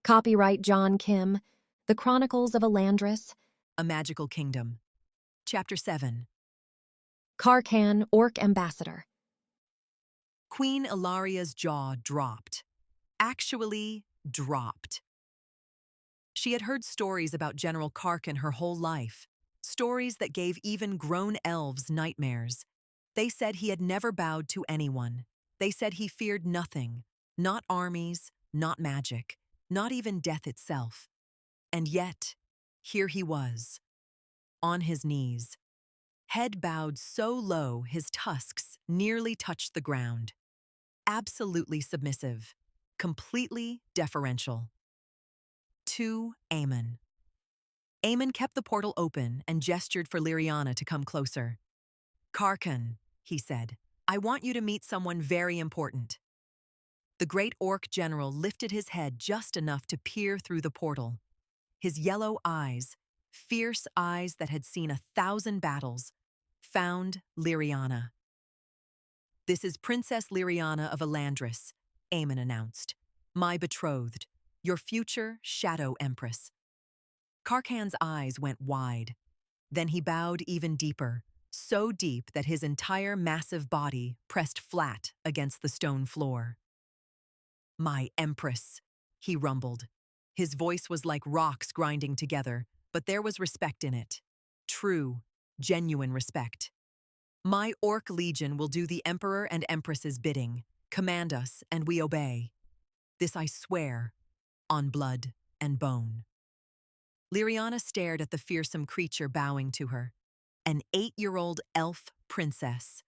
Copyright John Kim, The Chronicles of Elandris, A Magical Kingdom. Chapter 7. Karkan, Orc Ambassador. Queen Ilaria's jaw dropped. Actually dropped. She had heard stories about General Karkan her whole life, stories that gave even grown elves nightmares. They said he had never bowed to anyone. They said he feared nothing, not armies, not magic, not even death itself. And yet, here he was, on his knees, head bowed so low his tusks nearly touched the ground. Absolutely submissive, completely deferential. To Aemon. Aemon kept the portal open and gestured for Lyriana to come closer. "Karkan," he said, "I want you to meet someone very important." The great orc general lifted his head just enough to peer through the portal. His yellow eyes, fierce eyes that had seen 1,000 battles, found Lyriana. "This is Princess Lyriana of Elandris," Aemon announced. "My betrothed, your future Shadow Empress." Karkan's eyes went wide. Then he bowed even deeper, so deep that his entire massive body pressed flat against the stone floor. "My Empress," he rumbled. His voice was like rocks grinding together, but there was respect in it. True, genuine respect. "My Orc Legion will do the Emperor and Empress's bidding. Command us, and we obey. This I swear, on blood and bone." Lyriana stared at the fearsome creature bowing to her. An 8-year-old elf princess,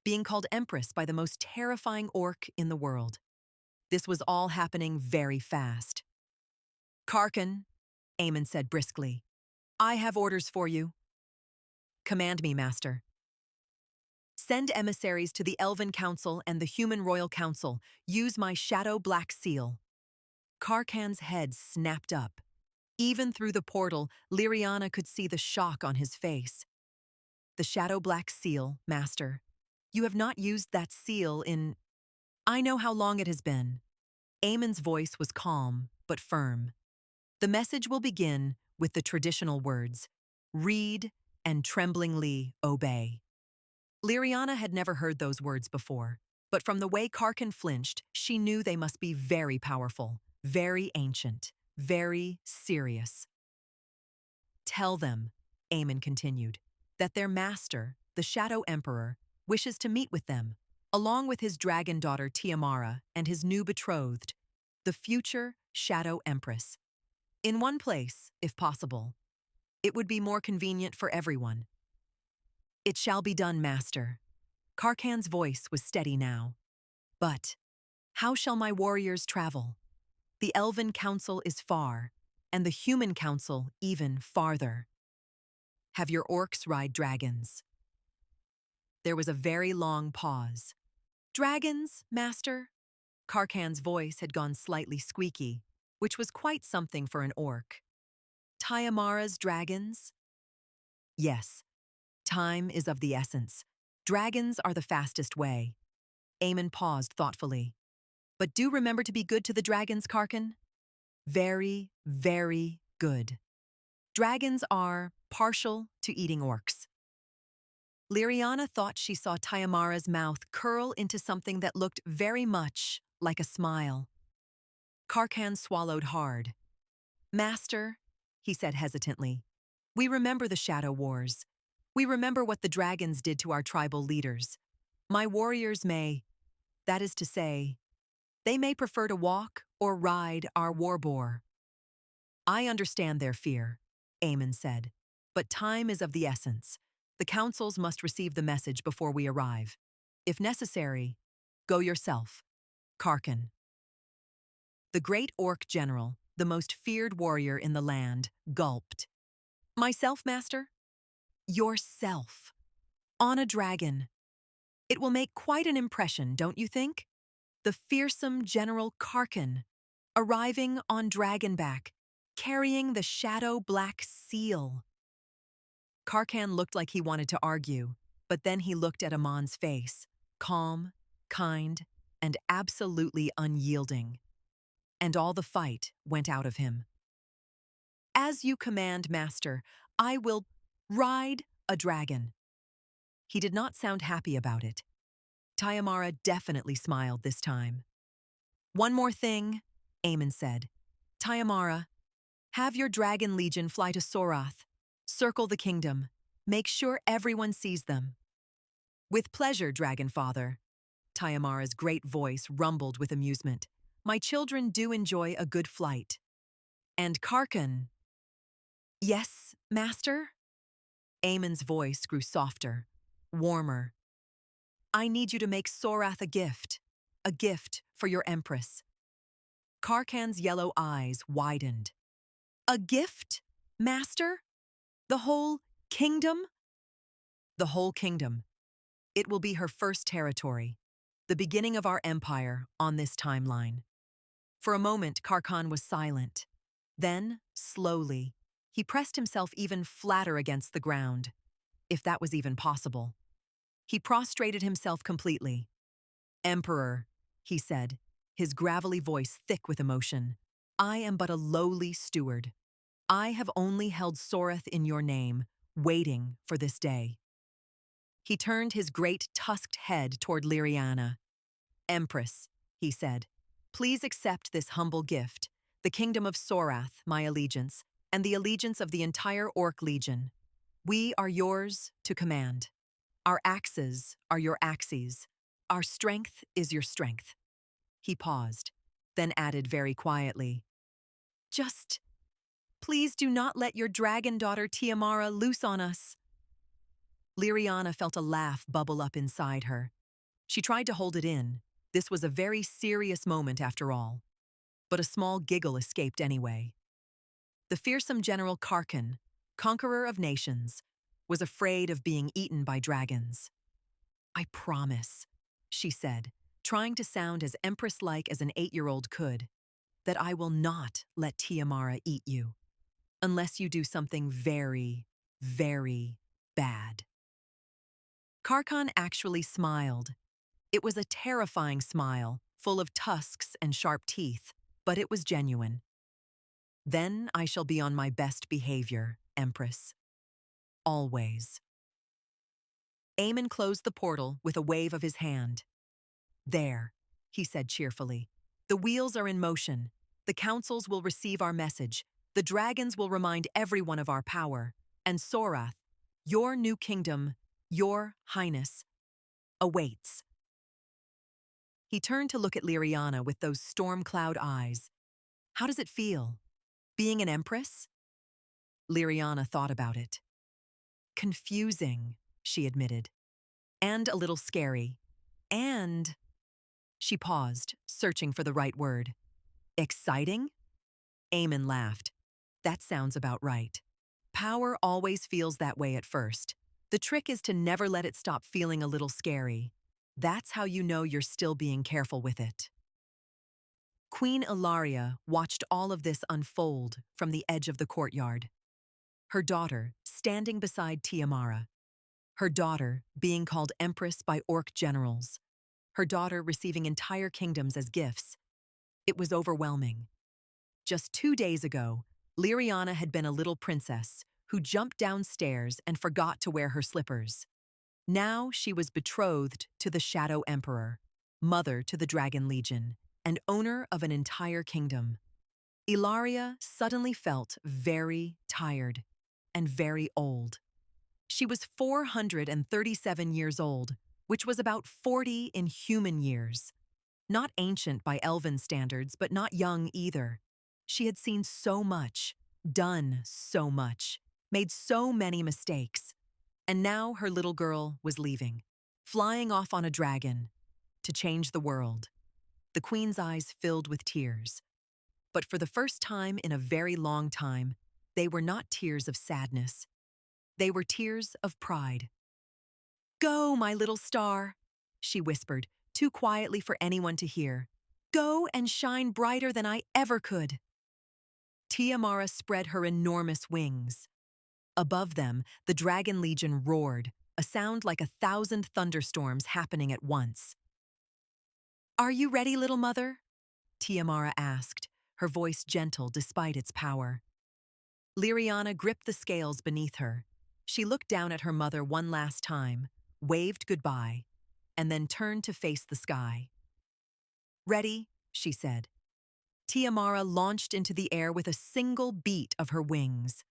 being called Empress by the most terrifying orc in the world. This was all happening very fast. "Karkan," Aemon said briskly, "I have orders for you." "Command me, master." "Send emissaries to the Elven Council and the Human Royal Council. Use my Shadow Black Seal." Karkan's head snapped up. Even through the portal, Lyriana could see the shock on his face. "The Shadow Black Seal, master. You have not used that seal in... I know how long it has been." Aemon's voice was calm, but firm. "The message will begin with the traditional words, 'Read and tremblingly obey.'" Lyriana had never heard those words before, but from the way Karkan flinched, she knew they must be very powerful, very ancient, very serious. "Tell them," Aemon continued, "that their master, the Shadow Emperor, wishes to meet with them, along with his dragon daughter Tiamara and his new betrothed, the future Shadow Empress. In one place, if possible. It would be more convenient for everyone." "It shall be done, master." Karkan's voice was steady now. "But how shall my warriors travel? The Elven Council is far, and the Human Council even farther. Have your orcs ride dragons." There was a very long pause. "Dragons, master?" Karkan's voice had gone slightly squeaky, which was quite something for an orc. "Tiamara's dragons?" "Yes. Time is of the essence. Dragons are the fastest way." Aemon paused thoughtfully. "But do remember to be good to the dragons, Karkan." "Very, very good. Dragons are partial to eating orcs." Lyriana thought she saw Tiamara's mouth curl into something that looked very much like a smile. Karkan swallowed hard. "Master," he said hesitantly, "we remember the Shadow Wars. We remember what the dragons did to our tribal leaders. My warriors may, that is to say, they may prefer to walk or ride our war boar." "I understand their fear," Aemon said, "but time is of the essence. The councils must receive the message before we arrive. If necessary, go yourself, Karkan." The great orc general, the most feared warrior in the land, gulped. "Myself, master?" "Yourself. On a dragon. It will make quite an impression, don't you think? The fearsome General Karkan, arriving on dragonback, carrying the Shadow Black Seal." Karkan looked like he wanted to argue, but then he looked at Amon's face, calm, kind, and absolutely unyielding. and all the fight went out of him. As you command, master, I will ride a dragon. He did not sound happy about it. Tiamara definitely smiled this time. One more thing, Aemon said. Tiamara, have your dragon legion fly to Sorath. Circle the kingdom. Make sure everyone sees them. With pleasure, Dragon Father. Tiamara's great voice rumbled with amusement. My children do enjoy a good flight. And Karkan. Yes, master? Aemon's voice grew softer, warmer. I need you to make Sorath a gift for your empress. Karkan's yellow eyes widened. A gift, master? The whole kingdom? The whole kingdom. It will be her first territory, the beginning of our empire on this timeline. For a moment, Karkan was silent. Then, slowly, he pressed himself even flatter against the ground, if that was even possible. He prostrated himself completely. Emperor, he said, his gravelly voice thick with emotion, I am but a lowly steward. I have only held Sorath in your name, waiting for this day. He turned his great tusked head toward Lyriana. Empress, he said, please accept this humble gift, the kingdom of Sorath, my allegiance, and the allegiance of the entire Orc Legion. We are yours to command. Our axes are your axes. Our strength is your strength. He paused, then added very quietly, just, please do not let your dragon daughter Tiamara loose on us. Lyriana felt a laugh bubble up inside her. She tried to hold it in. This was a very serious moment after all. But a small giggle escaped anyway. The fearsome General Karkan, conqueror of nations, was afraid of being eaten by dragons. I promise, she said, trying to sound as empress-like as an 8-year-old could, that I will not let Tiamara eat you, unless you do something very, very bad. Karkan actually smiled. It was a terrifying smile, full of tusks and sharp teeth, but it was genuine. Then I shall be on my best behavior, Empress. Always. Aemon closed the portal with a wave of his hand. There, he said cheerfully. The wheels are in motion. The councils will receive our message. The dragons will remind everyone of our power. And Sorath, your new kingdom, your highness, awaits. He turned to look at Lyriana with those storm cloud eyes. How does it feel, being an empress? Lyriana thought about it. Confusing, she admitted. And a little scary. And... She paused, searching for the right word. Exciting? Aemon laughed. That sounds about right. Power always feels that way at first. The trick is to never let it stop feeling a little scary. That's how you know you're still being careful with it. Queen Ilaria watched all of this unfold from the edge of the courtyard. Her daughter standing beside Tiamara. Her daughter being called Empress by Orc generals. Her daughter receiving entire kingdoms as gifts. It was overwhelming. Just 2 days ago, Lyriana had been a little princess who jumped downstairs and forgot to wear her slippers. Now she was betrothed to the Shadow Emperor, mother to the Dragon Legion, and owner of an entire kingdom. Ilaria suddenly felt very tired and very old. She was 437 years old, which was about 40 in human years. Not ancient by elven standards, but not young either. She had seen so much, done so much, made so many mistakes. And now her little girl was leaving, flying off on a dragon, to change the world. The queen's eyes filled with tears. But for the first time in a very long time, they were not tears of sadness. They were tears of pride. Go, my little star, she whispered, too quietly for anyone to hear. Go and shine brighter than I ever could. Tiamara spread her enormous wings. Above them, the Dragon Legion roared, a sound like 1,000 thunderstorms happening at once. Are you ready, little mother? Tiamara asked, her voice gentle despite its power. Lyriana gripped the scales beneath her. She looked down at her mother one last time, waved goodbye, and then turned to face the sky. "Ready," she said. Tiamara launched into the air with a single beat of her wings.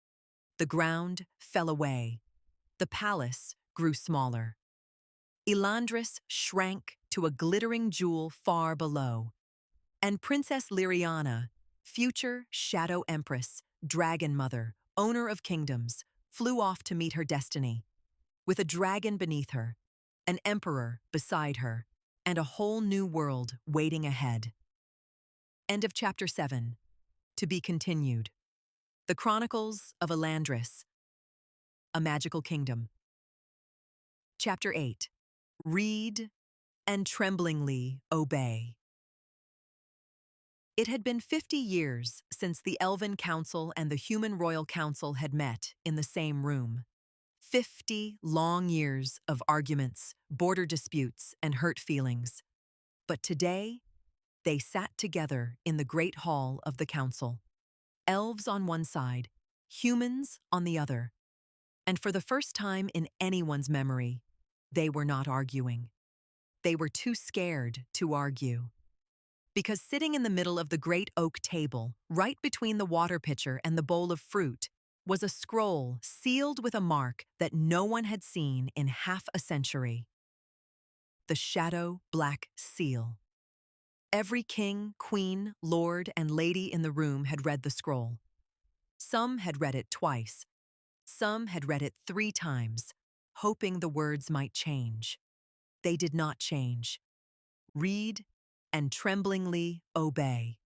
The ground fell away. The palace grew smaller. Elandris shrank to a glittering jewel far below. And Princess Lyriana, future Shadow Empress, Dragon Mother, owner of kingdoms, flew off to meet her destiny. With a dragon beneath her, an emperor beside her, and a whole new world waiting ahead. End of Chapter 7. To be continued. The Chronicles of Elandris. A Magical Kingdom. Chapter 8. Read and tremblingly obey. It had been 50 years since the Elven Council and the Human Royal Council had met in the same room. 50 long years of arguments, border disputes, and hurt feelings. But today, they sat together in the Great Hall of the Council. Elves on one side, humans on the other. And for the first time in anyone's memory, they were not arguing. They were too scared to argue. Because sitting in the middle of the great oak table, right between the water pitcher and the bowl of fruit, was a scroll sealed with a mark that no one had seen in half a century. The Shadow Black Seal. Every king, queen, lord, and lady in the room had read the scroll. Some had read it twice. Some had read it 3 times, hoping the words might change. They did not change. Read and tremblingly obey.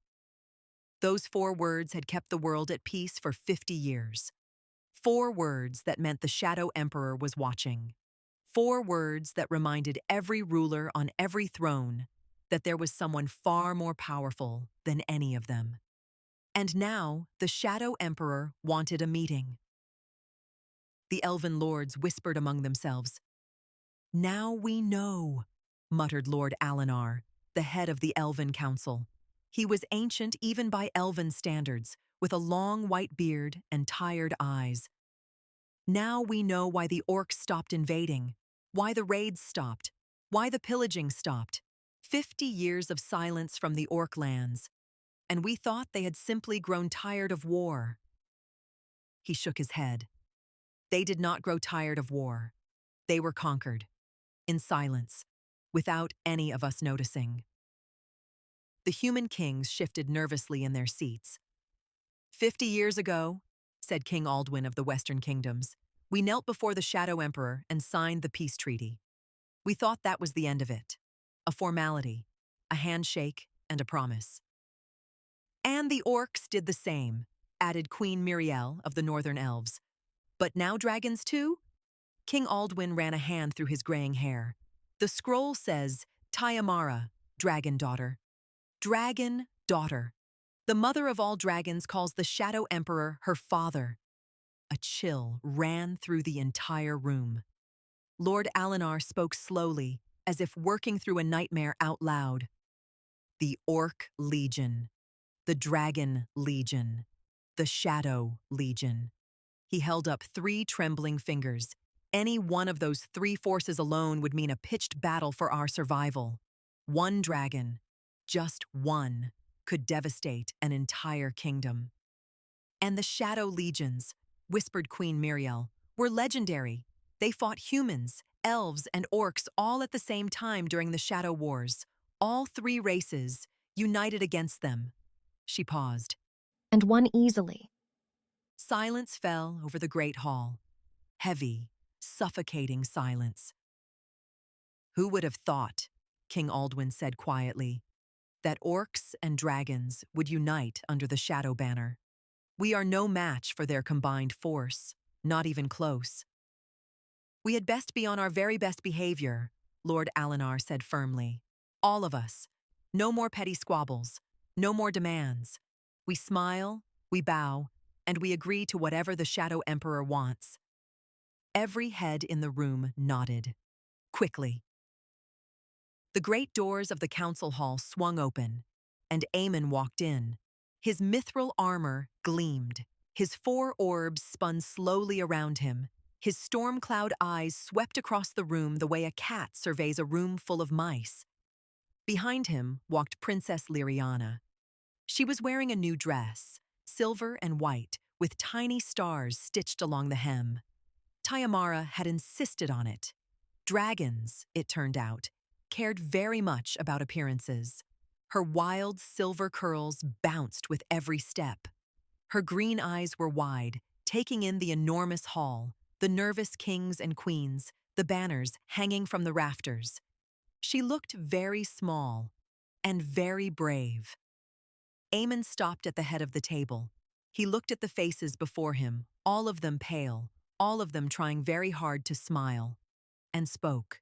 Those 4 words had kept the world at peace for 50 years. 4 words that meant the Shadow Emperor was watching. 4 words that reminded every ruler on every throne that there was someone far more powerful than any of them. And now the Shadow Emperor wanted a meeting. The elven lords whispered among themselves. "Now we know," muttered Lord Alinar, the head of the Elven Council. He was ancient even by elven standards, with a long white beard and tired eyes. "Now we know why the Orcs stopped invading, why the raids stopped, why the pillaging stopped. 50 years of silence from the Orc lands, and we thought they had simply grown tired of war." He shook his head. They did not grow tired of war. They were conquered, in silence, without any of us noticing. The human kings shifted nervously in their seats. 50 years ago, said King Aldwin of the Western Kingdoms, we knelt before the Shadow Emperor and signed the peace treaty. We thought that was the end of it. A formality, a handshake, and a promise. And the Orcs did the same, added Queen Miriel of the Northern Elves. But now dragons too? King Aldwin ran a hand through his graying hair. The scroll says, Tiamara, dragon daughter. Dragon daughter. The mother of all dragons calls the Shadow Emperor her father. A chill ran through the entire room. Lord Alinar spoke slowly, as if working through a nightmare out loud. The Orc Legion. The Dragon Legion. The Shadow Legion. He held up 3 trembling fingers. Any one of those 3 forces alone would mean a pitched battle for our survival. One dragon, just one, could devastate an entire kingdom. And the Shadow Legions, whispered Queen Miriel, were legendary. They fought humans, elves, and orcs all at the same time during the Shadow Wars. All 3 races, united against them. She paused. And won easily. Silence fell over the great hall. Heavy, suffocating silence. Who would have thought, King Aldwin said quietly, that orcs and dragons would unite under the Shadow Banner? We are no match for their combined force, not even close. We had best be on our very best behavior, Lord Alinar said firmly. All of us. No more petty squabbles. No more demands. We smile, we bow, and we agree to whatever the Shadow Emperor wants. Every head in the room nodded. Quickly. The great doors of the council hall swung open, and Aemon walked in, His mithril armor gleamed. His four orbs spun slowly around him. His storm cloud eyes swept across the room the way a cat surveys a room full of mice. Behind him walked Princess Lyriana. She was wearing a new dress, silver and white, with tiny stars stitched along the hem. Tiamara had insisted on it. Dragons, it turned out, cared very much about appearances. Her wild silver curls bounced with every step. Her green eyes were wide, taking in the enormous hall, the nervous kings and queens, the banners hanging from the rafters. She looked very small and very brave. Aemon stopped at the head of the table. He looked at the faces before him, all of them pale, all of them trying very hard to smile, and spoke.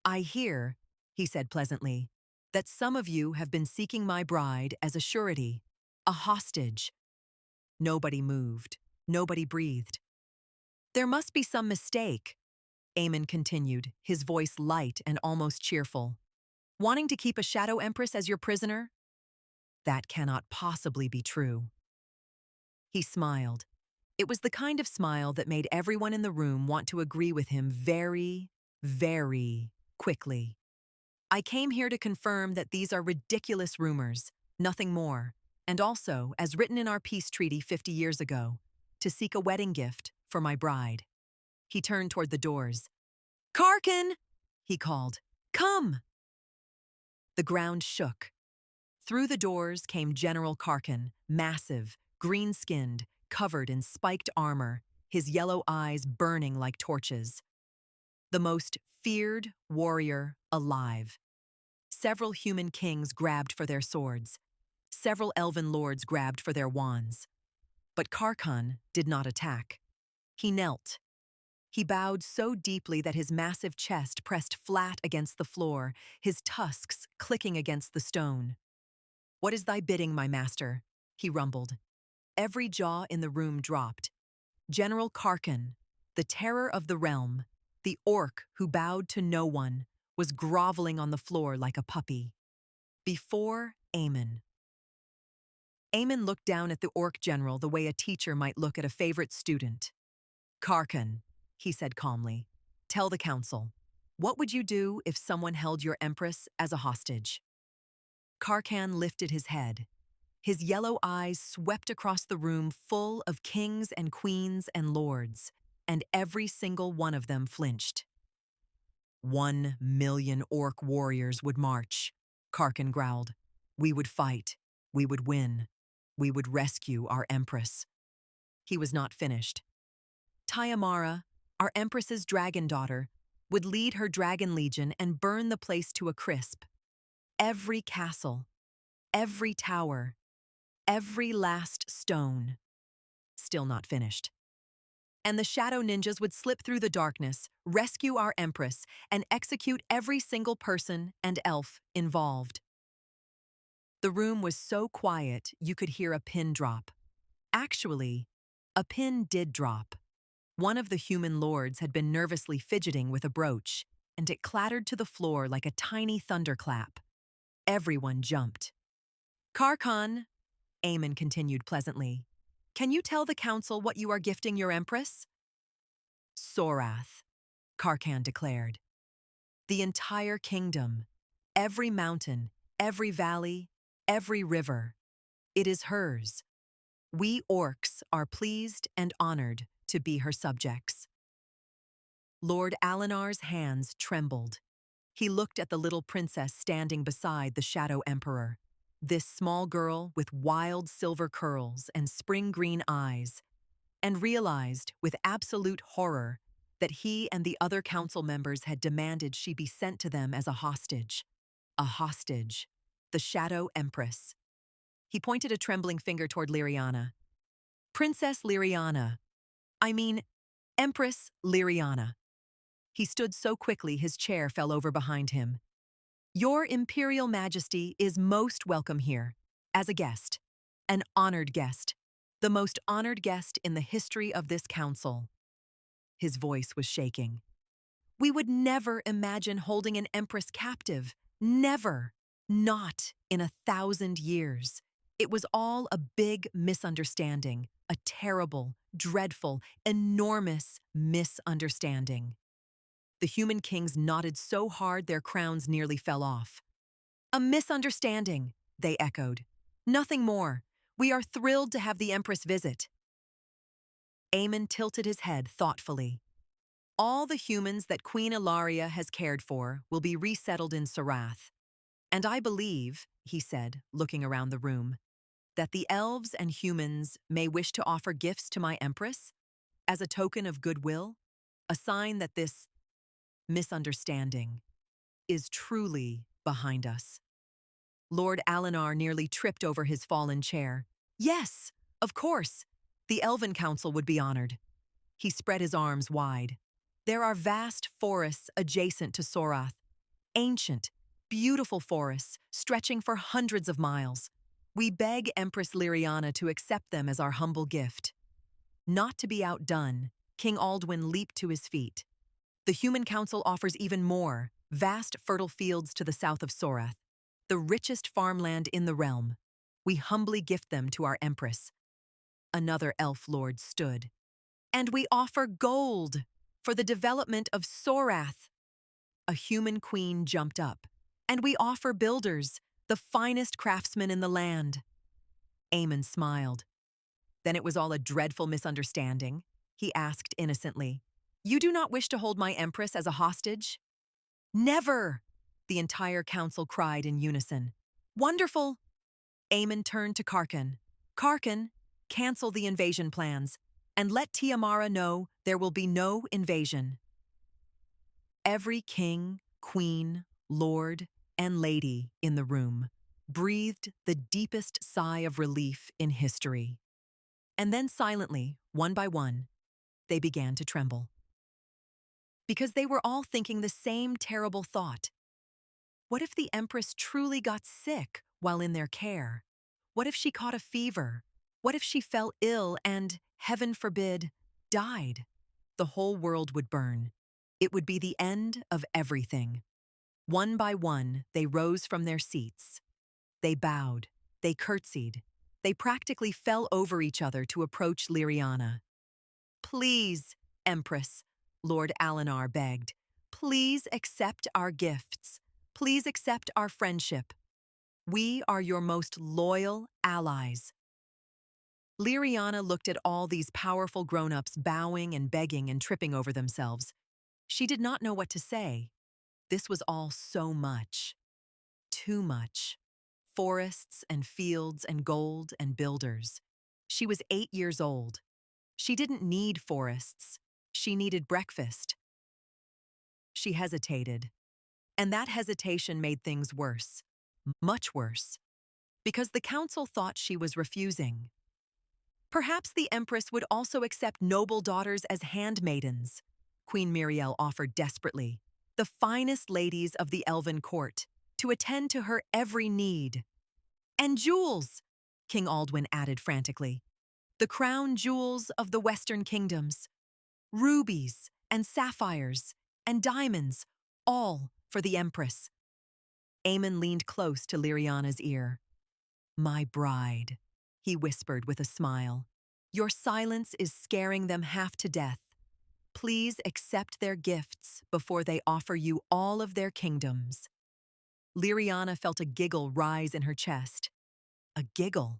"I hear," he said pleasantly, "that some of you have been seeking my bride as a surety, a hostage." Nobody moved. Nobody breathed. "There must be some mistake," Aemon continued, his voice light and almost cheerful. "Wanting to keep a Shadow Empress as your prisoner? That cannot possibly be true." He smiled. It was the kind of smile that made everyone in the room want to agree with him very, very quickly. "I came here to confirm that these are ridiculous rumors, nothing more, and also, as written in our peace treaty 50 years ago, to seek a wedding gift for my bride." He turned toward the doors. "Karkin!" he called. "Come!" The ground shook. Through the doors came General Karkin, massive, green-skinned, covered in spiked armor, his yellow eyes burning like torches. The most feared warrior alive. Several human kings grabbed for their swords. Several elven lords grabbed for their wands. But Karkan did not attack. He knelt. He bowed so deeply that his massive chest pressed flat against the floor, his tusks clicking against the stone. "What is thy bidding, my master?" he rumbled. Every jaw in the room dropped. General Karkin, the terror of the realm, the orc who bowed to no one, was groveling on the floor like a puppy. Before Aemon. Aemon looked down at the orc general the way a teacher might look at a favorite student. "Karkin," he said calmly, "tell the council, what would you do if someone held your empress as a hostage?" Karkan lifted his head. His yellow eyes swept across the room full of kings and queens and lords, and every single one of them flinched. 1,000,000 orc warriors would march, Karkin growled. "We would fight. We would win. We would rescue our empress." He was not finished. Tiamara, our empress's dragon daughter, would lead her dragon legion and burn the place to a crisp. Every castle, every tower, every last stone. Still not finished. And the shadow ninjas would slip through the darkness, rescue our empress, and execute every single person and elf involved. The room was so quiet you could hear a pin drop. Actually, a pin did drop. One of the human lords had been nervously fidgeting with a brooch, and it clattered to the floor like a tiny thunderclap. Everyone jumped. "Karkan," Aemon continued pleasantly, "can you tell the council what you are gifting your empress?" "Sorath," Karkan declared. "The entire kingdom, every mountain, every valley, every river. It is hers. We orcs are pleased and honored to be her subjects." Lord Alinar's hands trembled. He looked at the little princess standing beside the Shadow Emperor. This small girl with wild silver curls and spring green eyes, and realized with absolute horror that he and the other council members had demanded she be sent to them as a hostage. A hostage. The Shadow Empress. He pointed a trembling finger toward Lyriana. "Princess Lyriana. I mean, Empress Lyriana." He stood so quickly his chair fell over behind him. "Your Imperial Majesty is most welcome here, as a guest, an honored guest, the most honored guest in the history of this council." His voice was shaking. "We would never imagine holding an empress captive, never, not in 1,000 years. It was all a big misunderstanding, a terrible, dreadful, enormous misunderstanding. The human kings nodded so hard their crowns nearly fell off. A misunderstanding, they echoed. Nothing more. We are thrilled to have the Empress visit. Aemon tilted his head thoughtfully. All the humans that Queen Ilaria has cared for will be resettled in Sarath. And I believe, he said, looking around the room, that the elves and humans may wish to offer gifts to my Empress as a token of goodwill, a sign that this misunderstanding is truly behind us. Lord Alinar nearly tripped over his fallen chair. Yes, of course. The Elven Council would be honored. He spread his arms wide. There are vast forests adjacent to Sorath. Ancient, beautiful forests stretching for hundreds of miles. We beg Empress Lyriana to accept them as our humble gift. Not to be outdone, King Aldwin leaped to his feet. The Human Council offers even more, vast fertile fields to the south of Sorath, the richest farmland in the realm. We humbly gift them to our Empress. Another elf lord stood. And we offer gold for the development of Sorath. A human queen jumped up. And we offer builders, the finest craftsmen in the land. Aemon smiled. Then it was all a dreadful misunderstanding, he asked innocently. You do not wish to hold my Empress as a hostage? Never! The entire council cried in unison. Wonderful! Aemon turned to Karkin. Karkin, cancel the invasion plans, and let Tiamara know there will be no invasion. Every king, queen, lord, and lady in the room breathed the deepest sigh of relief in history. And then silently, one by one, they began to tremble. Because they were all thinking the same terrible thought. What if the Empress truly got sick while in their care? What if she caught a fever? What if she fell ill and, heaven forbid, died? The whole world would burn. It would be the end of everything. One by one, they rose from their seats. They bowed, they curtsied, they practically fell over each other to approach Lyriana. Please, Empress, Lord Alinar begged, please accept our gifts. Please accept our friendship. We are your most loyal allies. Lyriana looked at all these powerful grown-ups bowing and begging and tripping over themselves. She did not know what to say. This was all so much. Too much. Forests and fields and gold and builders. She was 8 years old. She didn't need forests. She needed breakfast. She hesitated. And that hesitation made things worse. Much worse. Because the council thought she was refusing. Perhaps the Empress would also accept noble daughters as handmaidens, Queen Miriel offered desperately, the finest ladies of the elven court, to attend to her every need. And jewels, King Aldwin added frantically. The crown jewels of the western kingdoms. Rubies and sapphires and diamonds, all for the Empress. Aemon leaned close to Lyriana's ear. My bride, he whispered with a smile. Your silence is scaring them half to death. Please accept their gifts before they offer you all of their kingdoms. Lyriana felt a giggle rise in her chest. A giggle.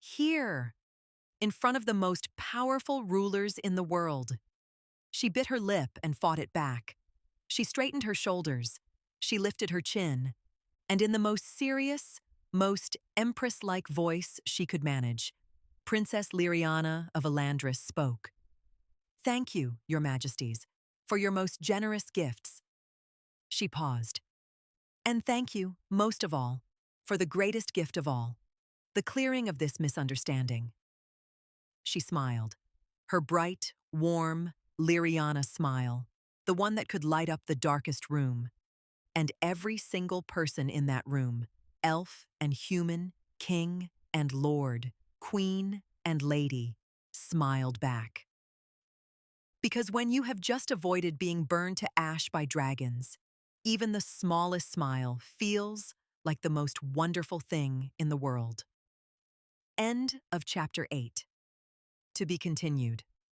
Here, in front of the most powerful rulers in the world. She bit her lip and fought it back. She straightened her shoulders. She lifted her chin. And in the most serious, most empress-like voice she could manage, Princess Lyriana of Elandris spoke. Thank you, Your Majesties, for your most generous gifts. She paused. And thank you, most of all, for the greatest gift of all, the clearing of this misunderstanding. She smiled, her bright, warm, Lyriana smile, the one that could light up the darkest room. And every single person in that room, elf and human, king and lord, queen and lady, smiled back. Because when you have just avoided being burned to ash by dragons, even the smallest smile feels like the most wonderful thing in the world. End of Chapter 8. To be continued.